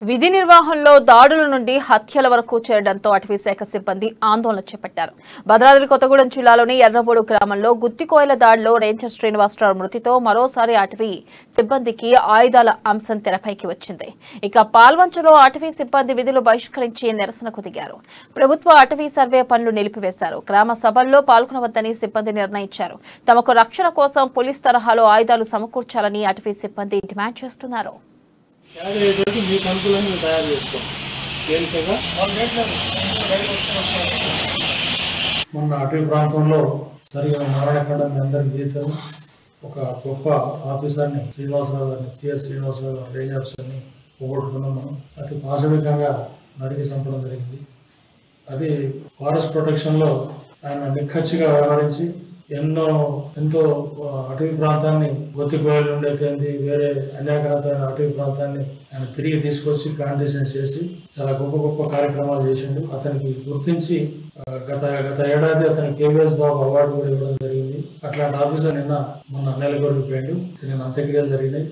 విధి నిర్వహణలో దాడుల నుండి హత్యల వరకు చేరడంతో అటవీ శాఖ సిబ్బంది ఆందోళన చేపట్టారు. భద్రాద్రి కొత్తగూడెం జిల్లాలోని ఎర్రబోడు గ్రామంలో గుత్తికోయల దాడిలో రేంజర్ శ్రీనివాసరావు మృతితో మరోసారి అటవీ సిబ్బందికి ఆయుధాల అంశం తెరపైకి వచ్చింది. ఇక పాల్వంచలో అటవీ సిబ్బంది విధులు బహిష్కరించి నిరసనకు దిగారు. ప్రభుత్వ అటవీ సర్వే పనులు నిలిపివేశారు. గ్రామ సభల్లో పాల్గొనవద్దని సిబ్బంది నిర్ణయించారు. తమకు రక్షణ కోసం పోలీస్ తరహాలో ఆయుధాలు సమకూర్చాలని అటవీ సిబ్బంది డిమాండ్ చేస్తున్నారు. మొన్న అటవీ ప్రాంతంలో సరిగా నారాయణఖండం మీ అందరికి జీతం ఒక గొప్ప ఆఫీసర్ని శ్రీనివాసరావు గారిని శ్రీనివాసరావు గారు రేంజ్ ఆఫీసర్ని పోగొట్టుకున్నాం. మనం అతి పాశవికంగా నరికి చంపడం జరిగింది. అది ఫారెస్ట్ ప్రొటెక్షన్లో ఆయన నిక్కచ్చిగా వ్యవహరించి ఎంతో అటవీ ప్రాంతాన్ని గొత్తికోయల నుండి అయితే వేరే అన్యాకరమైన అటవీ ప్రాంతాన్ని ఆయన తిరిగి తీసుకొచ్చి ప్లాంటేషన్ చేసి చాలా గొప్ప కార్యక్రమాలు చేసిండు. అతనికి గుర్తించి గత ఏడాది అతనికి కేవీఎస్ బాబు అవార్డు కూడా ఇవ్వడం జరిగింది. అట్లాంటి ఆఫీసర్ మొన్న నెలకొరిగిపోయాడు. నిన్న అంత్యక్రియలు జరిగినాయి.